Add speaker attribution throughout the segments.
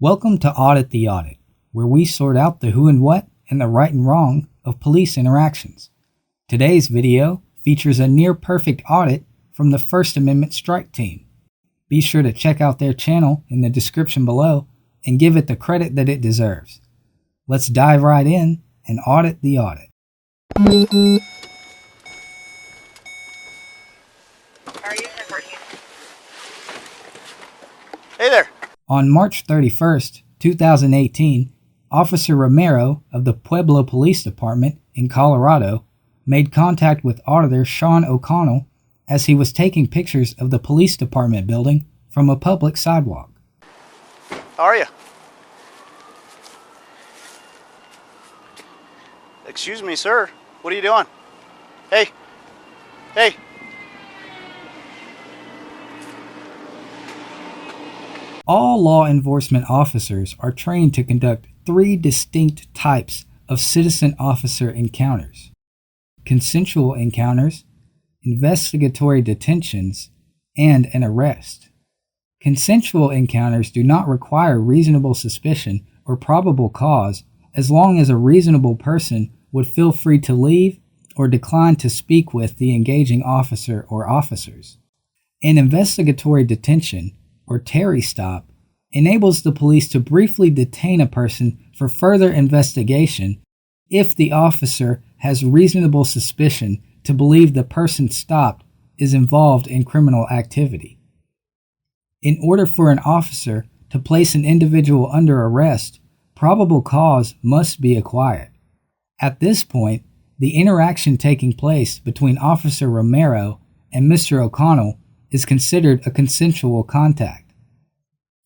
Speaker 1: Welcome to Audit the Audit, where we sort out the who and what and the right and wrong of police interactions. Today's video features a near-perfect audit from the First Amendment Strike Team. Be sure to check out their channel in the description below and give it the credit that it deserves. Let's dive right in and audit the audit.
Speaker 2: Hey there.
Speaker 1: On March 31st, 2018, Officer Romero of the Pueblo Police Department in Colorado made contact with Auditor Sean O'Connell as he was taking pictures of the police department building from a public sidewalk.
Speaker 2: How are you? Excuse me, sir. What are you doing? Hey. Hey.
Speaker 1: All law enforcement officers are trained to conduct three distinct types of citizen-officer encounters: consensual encounters, investigatory detentions, and an arrest. Consensual encounters do not require reasonable suspicion or probable cause as long as a reasonable person would feel free to leave or decline to speak with the engaging officer or officers. An investigatory detention, or Terry stop, enables the police to briefly detain a person for further investigation if the officer has reasonable suspicion to believe the person stopped is involved in criminal activity. In order for an officer to place an individual under arrest, probable cause must be acquired. At this point, the interaction taking place between Officer Romero and Mr. O'Connell is considered a consensual contact.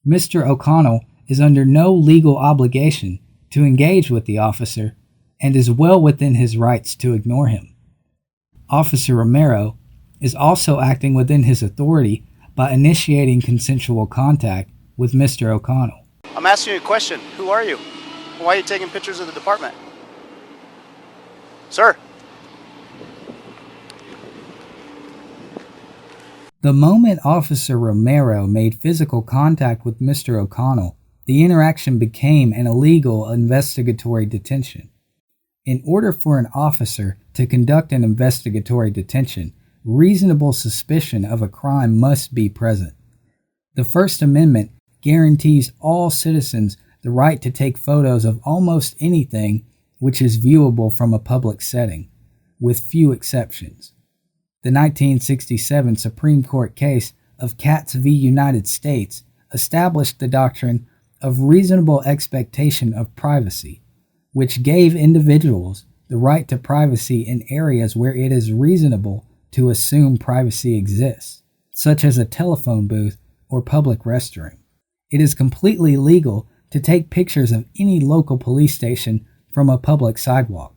Speaker 1: Mr. O'Connell is under no legal obligation to engage with the officer and is well within his rights to ignore him. Officer Romero is also acting within his authority by initiating consensual contact with Mr. O'Connell.
Speaker 2: I'm asking you a question. Who are you? Why are you taking pictures of the department? Sir.
Speaker 1: The moment Officer Romero made physical contact with Mr. O'Connell, the interaction became an illegal investigatory detention. In order for an officer to conduct an investigatory detention, reasonable suspicion of a crime must be present. The First Amendment guarantees all citizens the right to take photos of almost anything which is viewable from a public setting, with few exceptions. The 1967 Supreme Court case of Katz v. United States established the doctrine of reasonable expectation of privacy, which gave individuals the right to privacy in areas where it is reasonable to assume privacy exists, such as a telephone booth or public restroom. It is completely legal to take pictures of any local police station from a public sidewalk.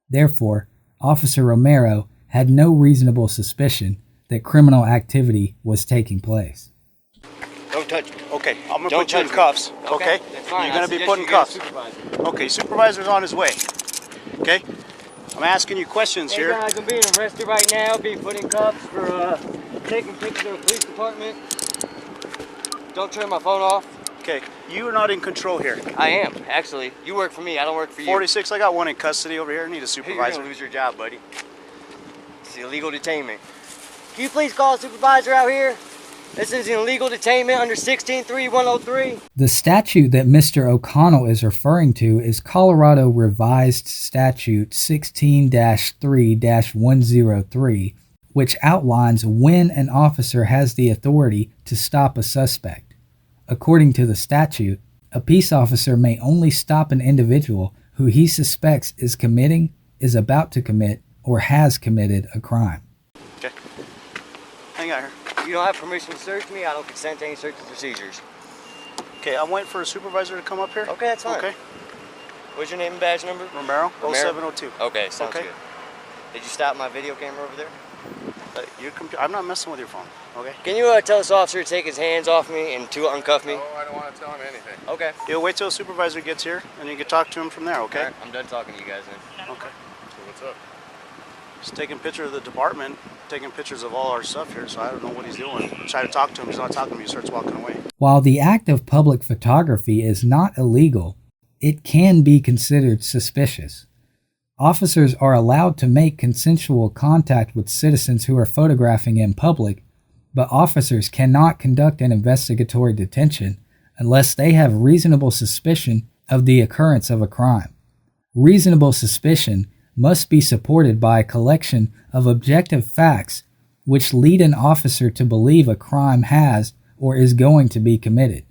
Speaker 1: Therefore, Officer Romero had no reasonable suspicion that criminal activity was taking place.
Speaker 2: Don't touch me. Okay, I'm going to put you in cuffs. Okay?
Speaker 3: That's fine.
Speaker 2: You're going to be put in cuffs. Okay, supervisor's on his way. Okay? I'm asking you questions here.
Speaker 3: Hey guys, I'm being arrested right now, being put in cuffs for taking pictures of the police department. Don't turn my phone off.
Speaker 2: Okay, you are not in control here.
Speaker 3: I am, actually. You work for me, I don't work for you.
Speaker 2: 46, I got one in custody over here. I need a supervisor.
Speaker 3: You're going to lose your job, buddy. It's illegal detainment. Can you please call a supervisor out here? This is an illegal detainment under 16.3.103.
Speaker 1: The statute that Mr. O'Connell is referring to is Colorado Revised Statute 16-3-103, which outlines when an officer has the authority to stop a suspect. According to the statute, a peace officer may only stop an individual who he suspects is committing, is about to commit, or has committed a crime.
Speaker 2: Okay. Hang out here.
Speaker 3: You don't have permission to search me. I don't consent to any search procedures.
Speaker 2: Okay, I'm waiting for a supervisor to come up here.
Speaker 3: Okay, that's fine.
Speaker 2: Okay.
Speaker 3: What's your name and badge number?
Speaker 2: Romero, 0702.
Speaker 3: Okay, sounds
Speaker 2: Okay.
Speaker 3: good. Did you stop my video camera over there?
Speaker 2: I'm not messing with your phone, okay?
Speaker 3: Can you tell this officer to take his hands off me and to uncuff me?
Speaker 4: No, I don't want to tell him anything.
Speaker 3: Okay.
Speaker 2: You'll wait till a supervisor gets here, and you can talk to him from there, okay?
Speaker 3: All right, I'm done talking to you guys then.
Speaker 2: Okay.
Speaker 4: So what's up?
Speaker 2: He's taking pictures of the department, taking pictures of all our stuff here, so I don't know what he's doing. Try to talk to him, he's not talking to me, he starts walking away.
Speaker 1: While the act of public photography is not illegal, it can be considered suspicious. Officers are allowed to make consensual contact with citizens who are photographing in public, but officers cannot conduct an investigatory detention unless they have reasonable suspicion of the occurrence of a crime. Reasonable suspicion must be supported by a collection of objective facts which lead an officer to believe a crime has or is going to be committed.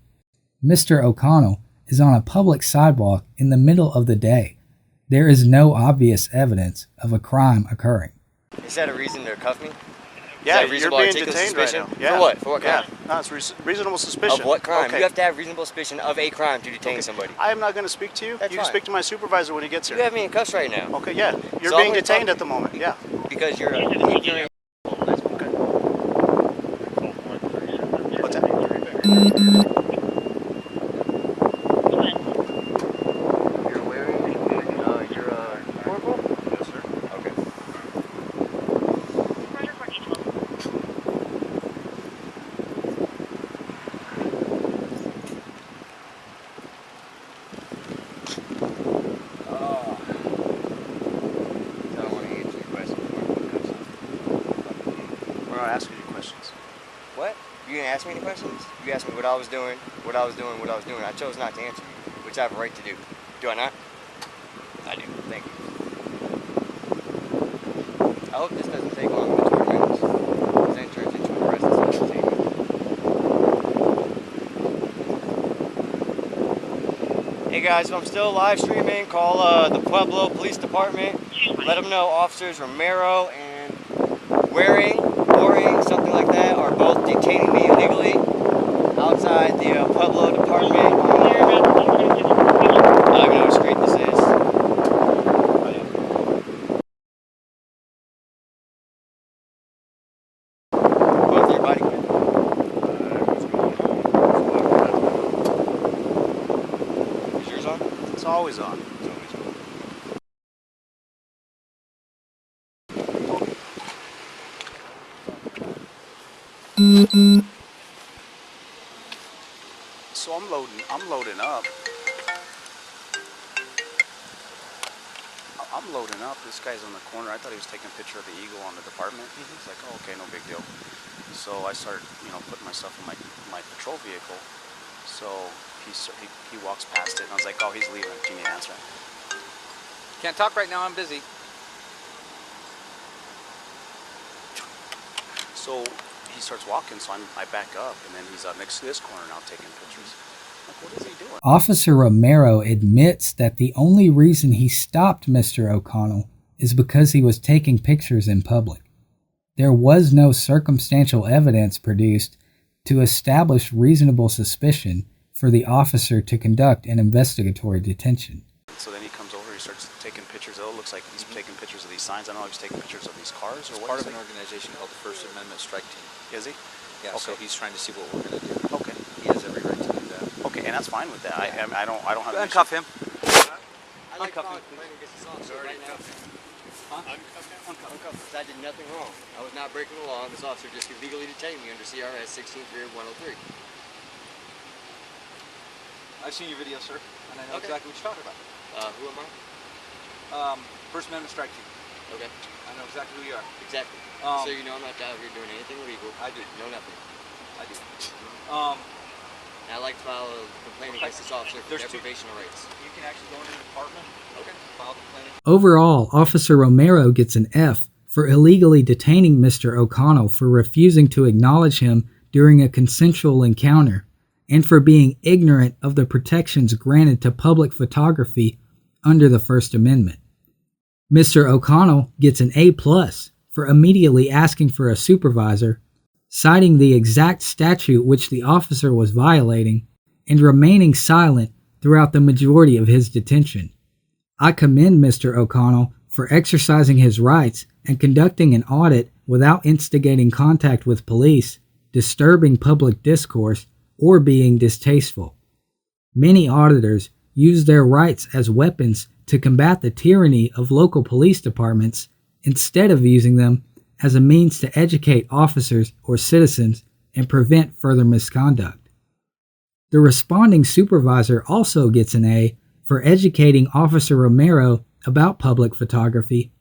Speaker 1: Mr. O'Connell is on a public sidewalk in the middle of the day. There is no obvious evidence of a crime occurring.
Speaker 3: Is that a reason to cuff me?
Speaker 2: Yeah,
Speaker 3: Is that
Speaker 2: you're
Speaker 3: reasonable
Speaker 2: being
Speaker 3: articulable
Speaker 2: detained right
Speaker 3: suspicion?
Speaker 2: now. Yeah.
Speaker 3: For what? For what crime?
Speaker 2: Yeah, no, it's reasonable suspicion.
Speaker 3: Of what crime?
Speaker 2: Okay.
Speaker 3: You have to have reasonable suspicion of a crime to detain somebody.
Speaker 2: I am not going to speak to you.
Speaker 3: That's
Speaker 2: You can
Speaker 3: fine.
Speaker 2: speak to my supervisor when he gets here.
Speaker 3: You have me in cuffs right now.
Speaker 2: Okay, yeah. You're
Speaker 3: So I'm
Speaker 2: being
Speaker 3: gonna
Speaker 2: detained
Speaker 3: talk-
Speaker 2: at the moment. Yeah.
Speaker 3: Because you're ignorant.
Speaker 2: Okay. What's that?
Speaker 3: You're wearing your corporal?
Speaker 4: Yes, sir.
Speaker 3: Okay. I don't want to answer your question.
Speaker 2: We're not asking you questions.
Speaker 3: What? You didn't ask me any questions? You asked me what I was doing, what I was doing, what I was doing. I chose not to answer you, which I have a right to do. Do I not? I do. Thank you. I hope this doesn't take longer than 20 minutes. Because then it turns into an arrest instead of detainment. Hey guys, if I'm still live streaming, call the Pueblo Police Department. Let them know officers Romero and Waring, something like that, are both detaining me illegally outside the Pueblo Department. I don't even know what street this is. Both your body cam. Is yours on?
Speaker 2: It's always on. So I'm loading up. I'm loading up. This guy's on the corner. I thought he was taking a picture of the eagle on the department. He's like, oh, okay, no big deal. So I start, putting myself in my patrol vehicle. So he walks past it, and I was like, oh, he's leaving. Can you answer?
Speaker 5: Can't talk right now, I'm busy.
Speaker 2: So he starts walking, so I back up, and then he's up next to this corner now taking pictures. Like, what is he doing?
Speaker 1: Officer Romero admits that the only reason he stopped Mr. O'Connell is because he was taking pictures in public. There was no circumstantial evidence produced to establish reasonable suspicion for the officer to conduct an investigatory detention.
Speaker 2: So then he comes over, he starts taking pictures. Oh, it looks like he's taking pictures of these signs. I don't know if he's taking pictures of these cars or
Speaker 5: He's
Speaker 2: what.
Speaker 5: part
Speaker 2: is
Speaker 5: of an
Speaker 2: it?
Speaker 5: organization called the First Amendment Strike Team.
Speaker 2: Is he?
Speaker 5: Yeah, so
Speaker 2: Okay.
Speaker 5: he's trying to see what we're going to do.
Speaker 2: Okay.
Speaker 5: He has every right to do that.
Speaker 2: Okay, and that's fine with that. I don't have. an issue.
Speaker 5: Uncuff him.
Speaker 3: I like
Speaker 5: Uncuff him.
Speaker 3: complaining against this officer right now. Uncuff. Because I did nothing wrong. I was not breaking the law. This officer just illegally detained me under CRS 16-3-103.
Speaker 5: I've seen your video, sir, and I know
Speaker 3: Okay.
Speaker 5: exactly what you're talking about.
Speaker 3: Who am I?
Speaker 5: First Amendment Strike Team.
Speaker 3: Okay.
Speaker 5: I know exactly who you are.
Speaker 3: Exactly.
Speaker 5: Um,
Speaker 3: So you know I'm not out here doing anything illegal.
Speaker 5: I do.
Speaker 3: No, nothing.
Speaker 5: I do.
Speaker 3: And I'd like to file a complaint against this officer for
Speaker 5: There's two-
Speaker 3: deprivation of rights.
Speaker 5: You can actually go into the department. Okay. File the complaint.
Speaker 1: Overall, Officer Romero gets an F for illegally detaining Mr. O'Connell for refusing to acknowledge him during a consensual encounter and for being ignorant of the protections granted to public photography under the First Amendment. Mr. O'Connell gets an A+ for immediately asking for a supervisor, citing the exact statute which the officer was violating, and remaining silent throughout the majority of his detention. I commend Mr. O'Connell for exercising his rights and conducting an audit without instigating contact with police, disturbing public discourse, or being distasteful. Many auditors use their rights as weapons to combat the tyranny of local police departments instead of using them as a means to educate officers or citizens and prevent further misconduct. The responding supervisor also gets an A for educating Officer Romero about public photography,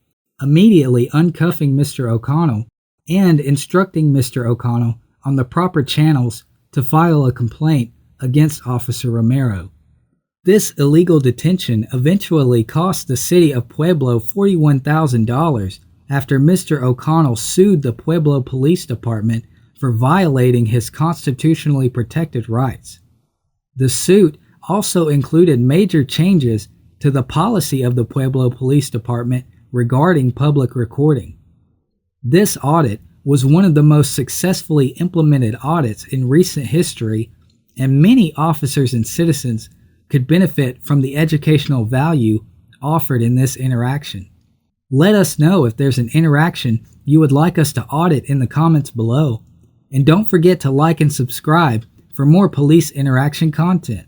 Speaker 1: immediately uncuffing Mr. O'Connell, and instructing Mr. O'Connell on the proper channels to file a complaint against Officer Romero. This illegal detention eventually cost the city of Pueblo $41,000 after Mr. O'Connell sued the Pueblo Police Department for violating his constitutionally protected rights. The suit also included major changes to the policy of the Pueblo Police Department regarding public recording. This audit was one of the most successfully implemented audits in recent history, and many officers and citizens could benefit from the educational value offered in this interaction. Let us know if there's an interaction you would like us to audit in the comments below, and don't forget to like and subscribe for more police interaction content.